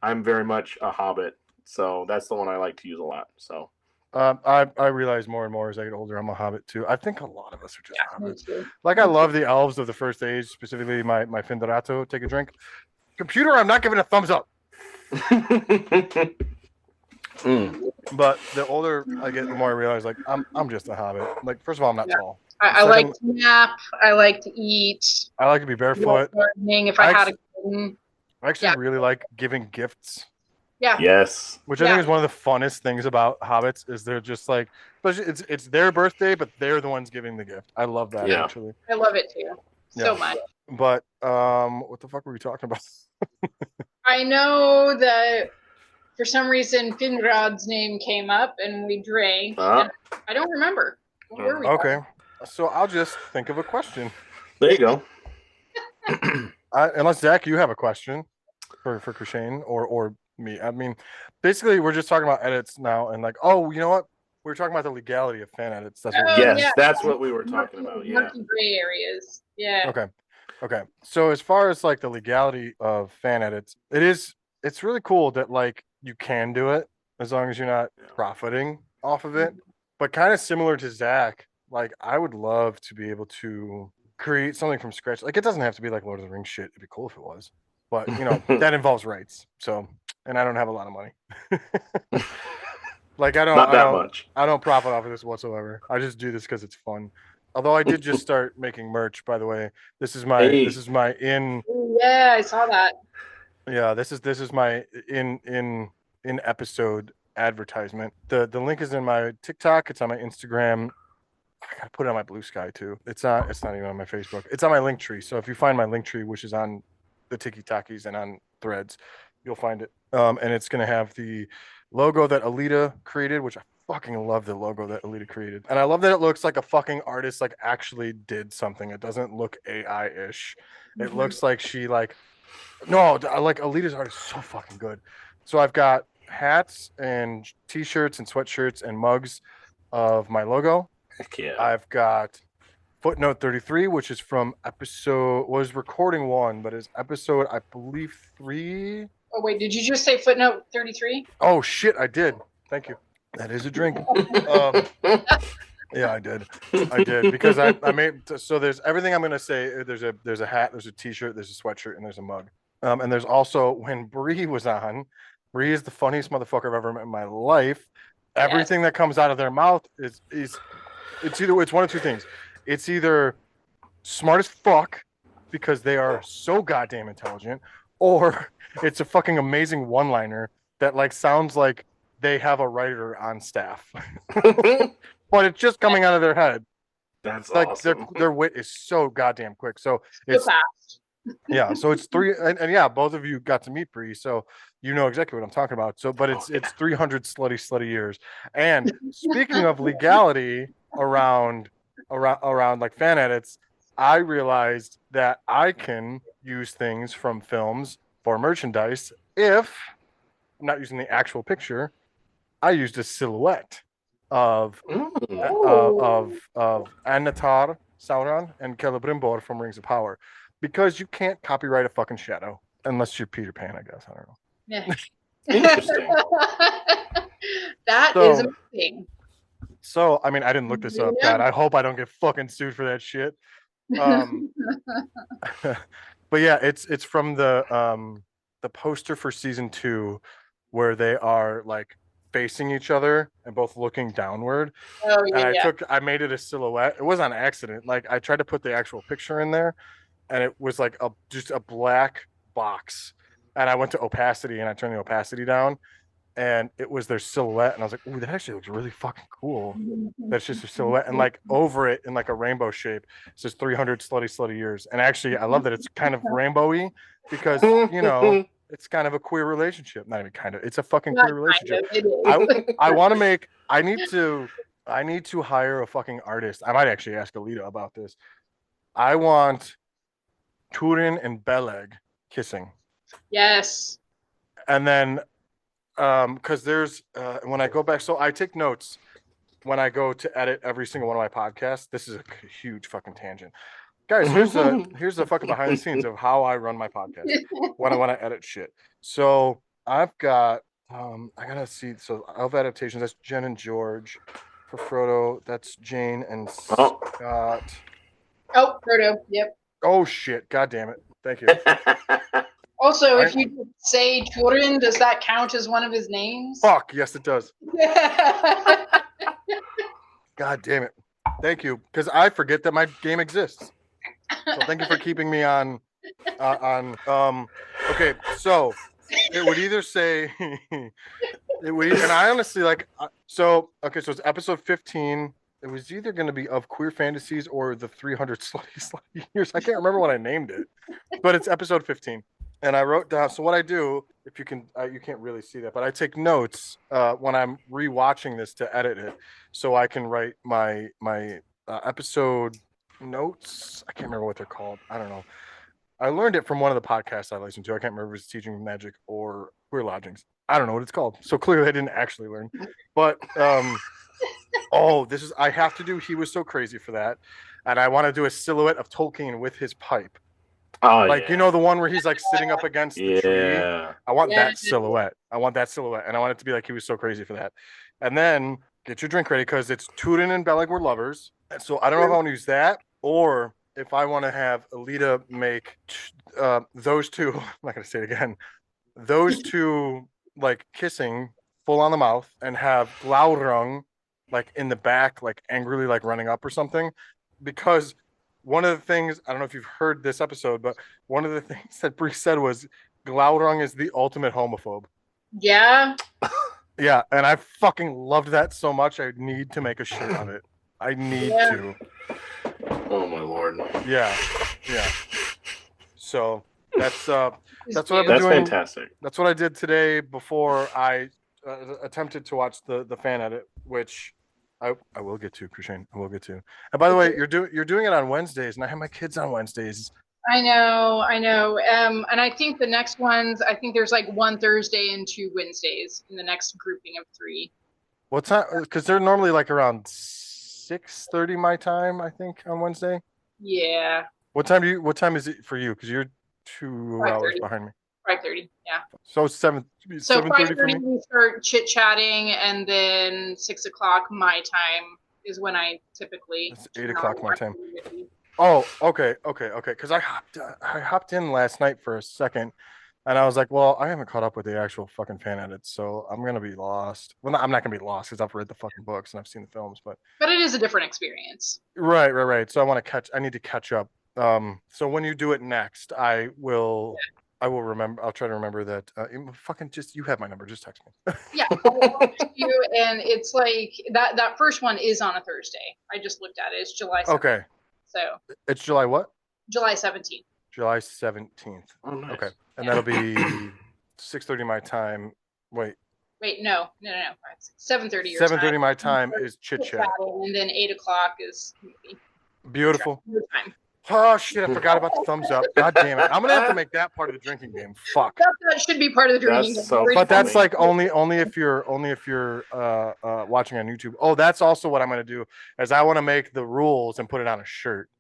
I'm very much a hobbit. So that's the one I like to use a lot. So I realize more and more as I get older, I'm a hobbit too. I think a lot of us are just hobbits. Like I love the elves of the first age, specifically my Finderato. Take a drink. Computer, I'm not giving a thumbs up. But the older I get, the more I realize like I'm just a hobbit. Like first of all, I'm not tall. I like to nap. I like to eat. I like to be barefoot. If I had a garden. I actually really like giving gifts. Yeah. Yes. Which I think is one of the funnest things about hobbits is they're just like, it's their birthday, but they're the ones giving the gift. I love that actually. I love it too. So much. But what the fuck were we talking about? I know that for some reason Finrad's name came up and we drank. And I don't remember. What were we Okay. So I'll just think of a question. There you go. Unless Zach, you have a question for Krishane or me. I mean, basically, we're just talking about edits now, and like, oh, you know what? We're talking about the legality of fan edits. That's what. Yes, that's what we were talking about. Yeah. Murky gray areas. Yeah. Okay. So as far as like the legality of fan edits, it's really cool that like you can do it as long as you're not profiting off of it. But kind of similar to Zach, like I would love to be able to create something from scratch. Like it doesn't have to be like Lord of the Rings shit. It'd be cool if it was. But you know, that involves rights. So and I don't have a lot of money. Like I don't much. I don't profit off of this whatsoever. I just do this because it's fun. Although I did just start making merch, by the way. This is my in. Yeah, I saw that. Yeah, this is my in episode advertisement. The link is in my TikTok. It's on my Instagram. I gotta put it on my Blue Sky too. It's not even on my Facebook. It's on my Linktree. So if you find my Linktree, which is on the Tiki Takis and on Threads, you'll find it. And it's gonna have the logo that Alita created, which I fucking love the logo that Alita created. And I love that it looks like a fucking artist like actually did something. It doesn't look AI-ish. It looks like she like like Alita's art is so fucking good. So I've got hats and t-shirts and sweatshirts and mugs of my logo. Heck yeah. I've got footnote 33, which is from was recording 1, but is episode I believe 3. Oh wait, did you just say footnote 33? Oh shit, I did. Thank you. That is a drink. Yeah, I did because I made so there's everything I'm gonna say. There's a hat, there's a t-shirt, there's a sweatshirt, and there's a mug. And there's also when Bree was on. Bree is the funniest motherfucker I've ever met in my life. Everything that comes out of their mouth is it's one of two things. It's either smart as fuck because they are so goddamn intelligent, or it's a fucking amazing one-liner that like sounds like they have a writer on staff. But it's just coming out of their head. That's like awesome. Their wit is so goddamn quick. So it's fast. Yeah, so it's 3 and yeah, both of you got to meet Bree, so you know exactly what I'm talking about. So but it's 300 slutty years. And speaking of legality around like fan edits, I realized that I can use things from films for merchandise if I'm not using the actual picture. I used a silhouette of Anatar, Sauron, and Celebrimbor from Rings of Power, because you can't copyright a fucking shadow unless you're Peter Pan, I guess. I don't know. Yeah. Interesting. That is amazing. So, I mean, I didn't look this up. God, I hope I don't get fucking sued for that shit. But yeah, it's from the poster for season 2, where they are like facing each other and both looking downward. Oh yeah. And I made it a silhouette. It was on accident. Like I tried to put the actual picture in there, and it was like just a black box. And I went to opacity and I turned the opacity down, and it was their silhouette. And I was like, ooh, that actually looks really fucking cool. That's just a silhouette. And like over it in like a rainbow shape, it says 300 slutty years. And actually, I love that it's kind of rainbowy because, you know, it's kind of a queer relationship. Not even kind of. It's a fucking queer relationship. I want to make. I need to hire a fucking artist. I might actually ask Alita about this. I want Turin and Beleg kissing. Yes. And then, because there's when I go back, so I take notes when I go to edit every single one of my podcasts. This is a huge fucking tangent. Guys, here's the fucking behind the scenes of how I run my podcast when I want to edit shit. So I've got I gotta see. So Elf Adaptations, that's Jen and George. For Frodo, that's Jane and Scott. Oh, Frodo. Yep. Oh shit! God damn it! Thank you. Also, if you say Turin, does that count as one of his names? Fuck yes, it does. God damn it! Thank you, because I forget that my game exists. So thank you for keeping me on. Okay, so it would either say and I honestly like so. Okay, so it's episode 15. It was either going to be of Queer Fantasies or the 300 slutty years. I can't remember what I named it, but it's episode 15. and I wrote down. So what I do, if you can, you can't really see that, but I take notes when I'm rewatching this to edit it, so I can write my episode notes. I can't remember what they're called. I don't know. I learned it from one of the podcasts I listened to. I can't remember if it was Teaching Magic or Queer Lodgings. I don't know what it's called. So clearly I didn't actually learn. But this is I have to do He Was So Crazy for that. And I want to do a silhouette of Tolkien with his pipe. Oh, like, you know, the one where he's like sitting up against the tree. I want that silhouette. And I want it to be like He Was So Crazy for that. And then get your drink ready because it's Tootin and Belling were lovers. And so I don't know if I want to use that or if I want to have Alita make those two. I'm not going to say it again. Those two like kissing full on the mouth and have Glaurung like in the back, like angrily like running up or something. Because one of the things, I don't know if you've heard this episode, but one of the things that Bree said was Glaurung is the ultimate homophobe. Yeah. Yeah, and I fucking loved that so much. I need to make a shirt of it. I need to. Oh my lord. Yeah. So that's what I've been doing. That's fantastic. That's what I did today before I attempted to watch the fan edit, which I will get to, Krishan. I will get to. And by the way, you're doing it on Wednesdays, and I have my kids on Wednesdays. I know. And I think the next ones, I think there's like one Thursday and 2 Wednesdays in the next grouping of 3. What time? Because they're normally like around 6:30 my time, I think, on Wednesday. Yeah. What time is it for you? Because you're 2 hours behind me. 5:30. Yeah. So 7:30 for me. We start chit chatting, and then 6 o'clock my time is when I typically. It's 8 o'clock my time. Oh, okay. Because I hopped in last night for a second, and I was like, well, I haven't caught up with the actual fucking fan edits, so I'm gonna be lost. Well, I'm not gonna be lost because I've read the fucking books and I've seen the films, but it is a different experience. Right. So I need to catch up. So when you do it next, I will remember. I'll try to remember that. You have my number. Just text me. Yeah, I'll text you, and it's like that first one is on a Thursday. I just looked at it. It's July 17th. Okay. So it's July what? July 17th. July 17th. Oh, nice. Okay, and that'll be 6:30 my time. Wait, no. 7:30 your 7:30 my time is chit chat, and then 8 o'clock is movie. Beautiful. Your time. Oh shit! I forgot about the thumbs up. God damn it! I'm gonna have to make that part of the drinking game. Fuck. That should be part of the drinking game. So but that's like only if you're watching on YouTube. Oh, that's also what I'm gonna do. Is I want to make the rules and put it on a shirt.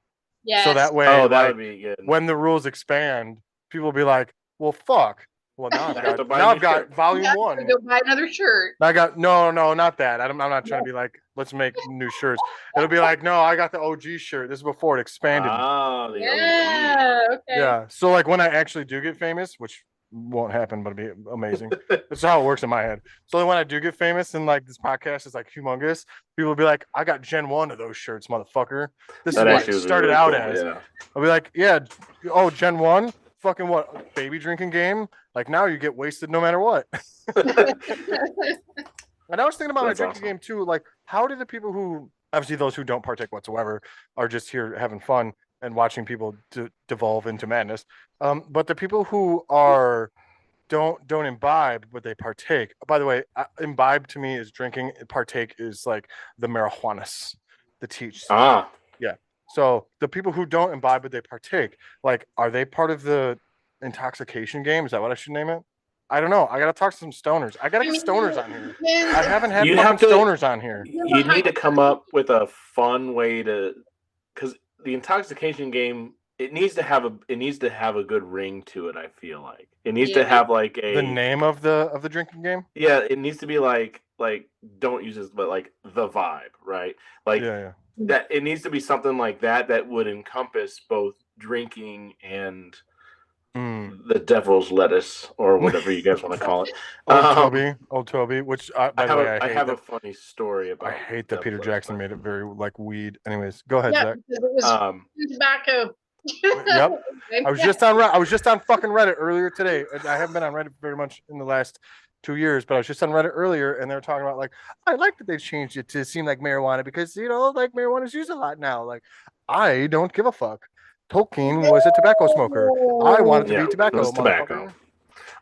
Yeah. So that way, that would be good. When the rules expand, people will be like, "Well, fuck." Well, now I've got volume 1. Go buy another shirt. I got no, not that. I'm not trying to be like, let's make new shirts. It'll be like, no, I got the OG shirt. This is before it expanded. Yeah. Okay. Yeah. So like when I actually do get famous, which won't happen, but it'll be amazing. That's how it works in my head. So when I do get famous and like this podcast is like humongous, people will be like, I got Gen 1 of those shirts, motherfucker. This is what it started really out as. Yeah. I'll be like, yeah, oh, Gen 1? Fucking what? Baby drinking game? Like now you get wasted no matter what. And I was thinking about my drinking game too. Like, how do the people who, obviously those who don't partake whatsoever, are just here having fun and watching people devolve into madness. But the people who don't imbibe, but they partake. By the way, imbibe to me is drinking. Partake is like the marijuanas, the teach. Ah. Yeah. So the people who don't imbibe, but they partake, like, are they part of the intoxication game? Is that what I should name it? I don't know. I got to talk to some stoners. I got to get stoners on here. I haven't had stoners on here. You need to come up with a fun way to, because the intoxication game, it needs to have a good ring to it. I feel like it needs to have like the name of the drinking game. Yeah, it needs to be like don't use this, but like the vibe, right? Like that. It needs to be something like that would encompass both drinking and the devil's lettuce or whatever you guys want to call it. Old Toby. Which I have a funny story about. I hate that Peter Jackson made it very like weed. Anyways, go ahead, Zach. It was tobacco. Yep. I was just on fucking Reddit earlier today. I haven't been on Reddit very much in the last 2 years, but I was just on Reddit earlier, and they were talking about like, I like that they changed it to seem like marijuana because like marijuana is used a lot now. Like, I don't give a fuck. Tolkien was a tobacco smoker. I wanted to Yeah, be tobacco, it was tobacco. motherfucker.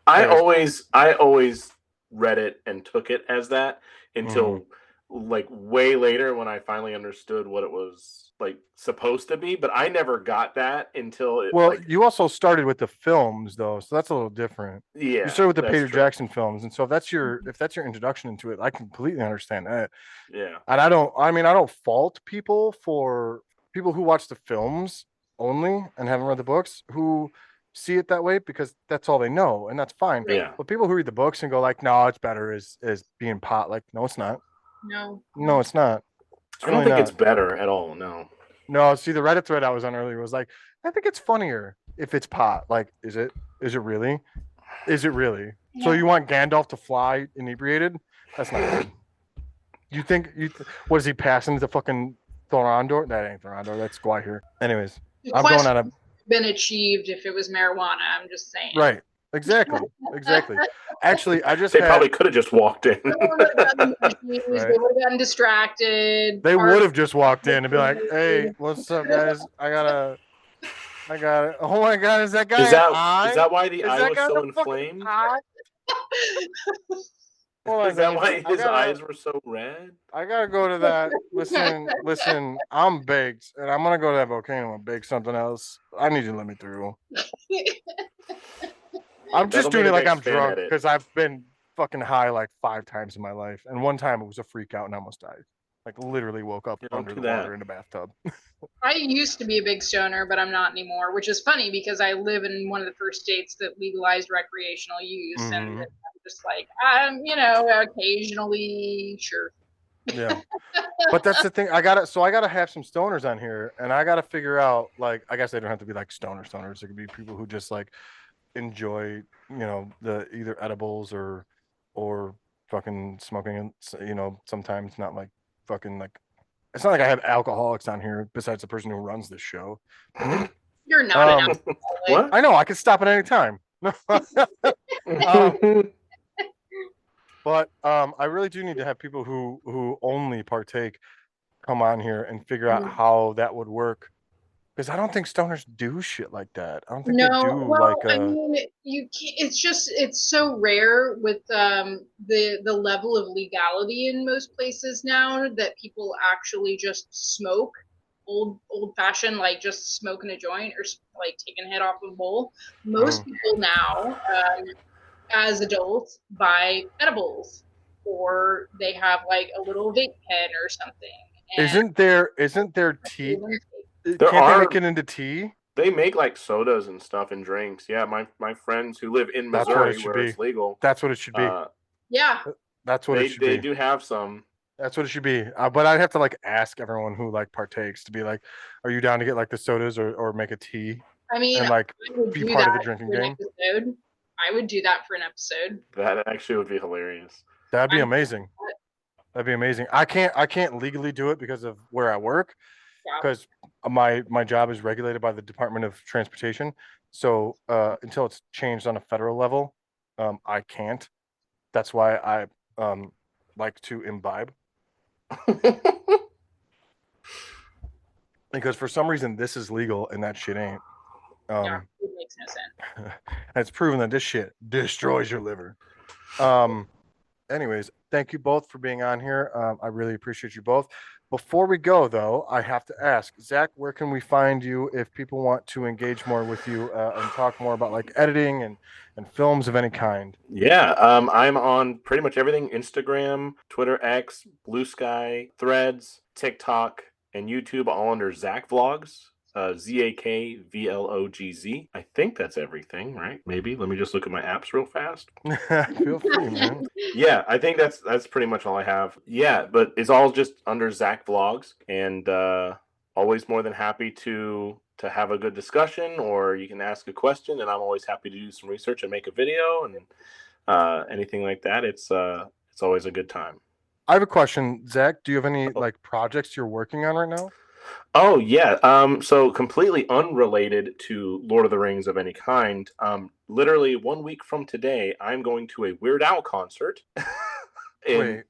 I Anyways. always read it and took it as that until like way later when I finally understood what it was like supposed to be. But I never got that until it. Well, like, you also started with the films though, so that's a little different. yeah, You started with the that's Peter true. Jackson films, and so if that's your introduction into it, I completely understand that. Yeah, And I don't fault people for people who watch the films only and haven't read the books who see it that way because that's all they know, and that's fine. yeah. But people who read the books and go like, "No, it's better as being pot," like, no, it's not. No. No, it's not. It's I don't really think not. it's better at all. No. No, see, the Reddit thread I was on earlier was like, I think it's funnier if it's pot. Like, is it? Is it really? Is it really? Yeah. So you want Gandalf to fly inebriated? That's not good. You think what is he passing the fucking Thorondor? That ain't Thorondor. That's Gwahir. Anyways, The I'm going quest on a would have been achieved if it was marijuana. I'm just saying. right. Exactly. Actually, I just They had. probably could have just walked in. They would have gotten confused, Right. They would have gotten distracted. They would have just walked in and be like, "Hey, what's up, guys? I got it. Oh my god, is that guy Is an that eye? is that why the Is eye that was guy so the fucking inflamed? eye? Hold on a Is that second. why his I gotta- eyes were so red? I gotta go to that. Listen. I'm baked, and I'm gonna go to that volcano and bake something else. I need you to let me through. I'm just That'll doing be it the like I'm next fan drunk edit. because I've been fucking high like 5 times in my life, and one time it was a freak out and I almost died. Like literally woke up Yeah, don't under do the that. water in a bathtub. I used to be a big stoner, but I'm not anymore, which is funny because I live in one of the first states that legalized recreational use, and Mhm. I'm just like, occasionally, sure. Yeah. But that's the thing. I gotta have some stoners on here, and I gotta figure out like I guess they don't have to be like stoners. It could be people who just like enjoy the either edibles or fucking smoking, and sometimes not like fucking like it's not like I have alcoholics on here besides the person who runs this show. You're not an Um, alcoholic. What? I know I can stop at any time. But I really do need to have people who only partake come on here and figure out how that would work. Because I don't think stoners do shit like that. I don't think they No, do well, like I mean, you can't, it's so rare with the level of legality in most places now that people actually just smoke old fashioned, like just smoking a joint or like taking a hit off a bowl. Most people now, as adults, buy edibles or they have like a little vape pen or something. And isn't there tea? There Can't they are- make it into tea? They make like sodas and stuff and drinks. Yeah, my friends who live in That's what Missouri it should where be. it's legal. That's what it should be. Yeah, That's what They it should they be. do have some. That's what it should be. But I'd have to like ask everyone who like partakes to be like, are you down to get like the sodas or make a tea I mean, and like I would be do part of that the drinking for an game? episode. I would do that for an episode. That actually would be hilarious. That'd be I'm- amazing. That'd be amazing. I can't legally do it because of where I work, Yeah. because my job is regulated by the Department of Transportation. So until it's changed on a federal level, I can't. That's why I like to imbibe, because for some reason this is legal and that shit ain't. Yeah, it makes no sense. And it's proven that this shit destroys your liver. Anyways, thank you both for being on here. I really appreciate you both. Before we go, though, I have to ask, Zach, where can we find you if people want to engage more with you and talk more about like editing and films of any kind? Yeah, I'm on pretty much everything: Instagram, Twitter, X, Blue Sky, Threads, TikTok, and YouTube, all under Zach Vlogs. ZAKVLOGZ. I think that's everything, right? Maybe. Let me just look at my apps real fast. Feel free, man. Yeah, I think that's pretty much all I have. Yeah, but it's all just under Zach Vlogs, and always more than happy to have a good discussion, or you can ask a question, and I'm always happy to do some research and make a video and anything like that. It's always a good time. I have a question, Zach. Do you have any like projects you're working on right now? Oh yeah. So completely unrelated to Lord of the Rings of any kind. Literally 1 week from today, I'm going to a Weird Al concert. Wait,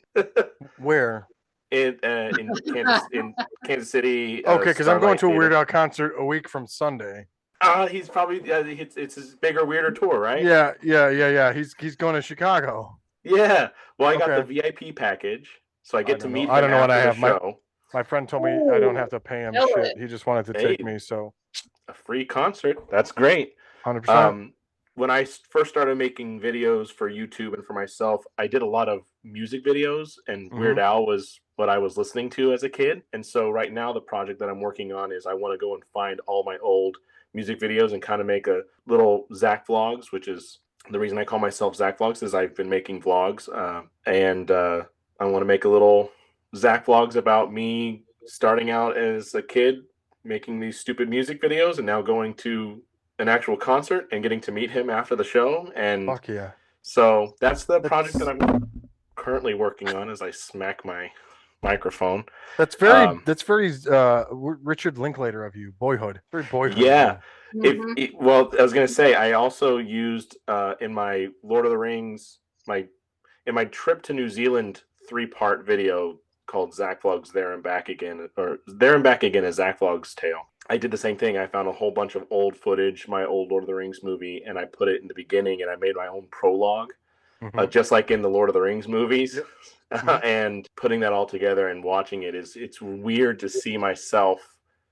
where? in Kansas City. Okay, because I'm going Starlight to a Theater. Weird Al concert a week from Sunday. He's probably it's his bigger, weirder tour, right? Yeah. He's going to Chicago. Yeah. Well, I got Okay. the VIP package, so I get to meet him I don't know what I after have. the show. My friend told me I don't have to pay him shit. He just wanted to take me, so a free concert. That's great. 100%. When I first started making videos for YouTube and for myself, I did a lot of music videos, and Weird Al was what I was listening to as a kid. And so right now the project that I'm working on is I want to go and find all my old music videos and kind of make a little Zach Vlogs, which is the reason I call myself Zach Vlogs, is I've been making vlogs, and I want to make a little Zach Vlogs about me starting out as a kid making these stupid music videos and now going to an actual concert and getting to meet him after the show. And fuck yeah. So that's the project that I'm currently working on as I smack my microphone. That's very Richard Linklater of you. Boyhood. Very Boyhood. Yeah. Well, I was going to say, I also used in my Lord of the Rings, in my trip to New Zealand 3-part video called Zach Vlogs There and Back Again, or There and Back Again is Zach Vlogs Tale. I did the same thing. I found a whole bunch of old footage, my old Lord of the Rings movie, and I put it in the beginning, and I made my own prologue, just like in the Lord of the Rings movies. Yep. And putting that all together and watching it it's weird to see myself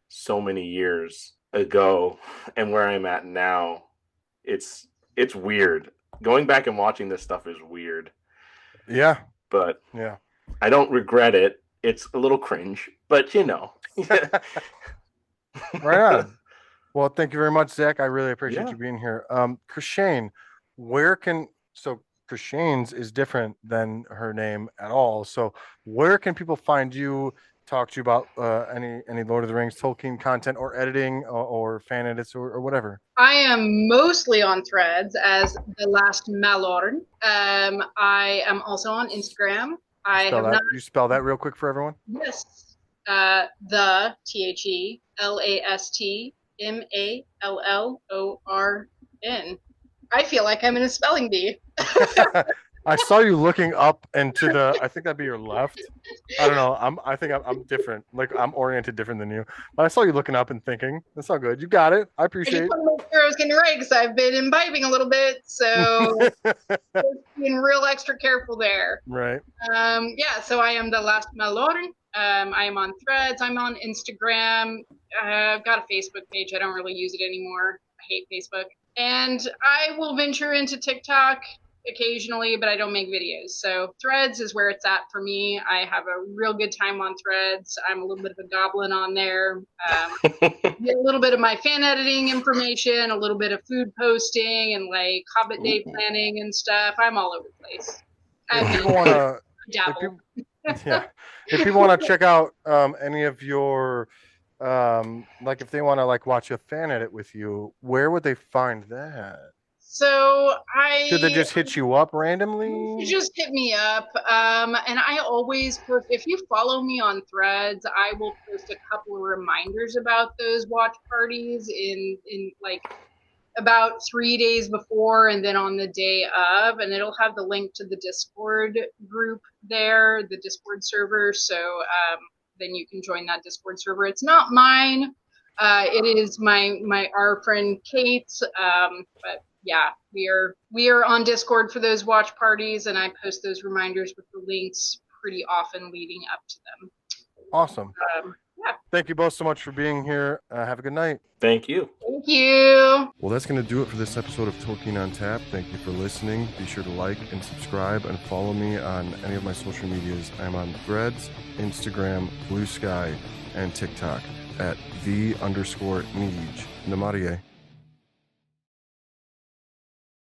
so many years ago and where I'm at now. It's weird. Going back and watching this stuff is weird. Yeah. But yeah, I don't regret it. It's a little cringe, but you know. Right on. Well, thank you very much, Zach. I really appreciate you being here. Krishane, Krishane's is different than her name at all. So where can people find you, talk to you about any Lord of the Rings Tolkien content or editing or fan edits or whatever? I am mostly on Threads as The Last Malorn. I am also on Instagram. You spell that real quick for everyone? Yes. The TheLastMalorn. I feel like I'm in a spelling bee. I saw you looking up and to the, I think that'd be your left. I don't know. I think I'm different. Like I'm oriented different than you. But I saw you looking up and thinking, that's all good. You got it. I appreciate it. I just want to make sure I was getting it right because I've been imbibing a little bit. So being real extra careful there. Right. Yeah, so I am The Last Malorn. I am on Threads. I'm on Instagram. I've got a Facebook page. I don't really use it anymore. I hate Facebook. And I will venture into TikTok occasionally, but I don't make videos. So Threads is where it's at for me. I have a real good time on Threads. I'm a little bit of a goblin on there. Get a little bit of my fan editing information, a little bit of food posting, and like Hobbit day planning and stuff. I'm all over the place. If people want to check out any of your like if they want to like watch a fan edit with you, where would they find that? So should they just hit you up randomly? You just hit me up. And I always post, if you follow me on Threads, I will post a couple of reminders about those watch parties in like about 3 days before and then on the day of, and it'll have the link to the Discord group there, the Discord server. So then you can join that Discord server. It's not mine. It is our friend Kate's. But yeah, we are on Discord for those watch parties, and I post those reminders with the links pretty often leading up to them. Awesome. Yeah. Thank you both so much for being here. Have a good night. Thank you. Thank you. Well, that's going to do it for this episode of Tolkien on Tap. Thank you for listening. Be sure to like and subscribe and follow me on any of my social medias. I'm on Threads, Instagram, Blue Sky, and TikTok at @the_Neej. Namarie.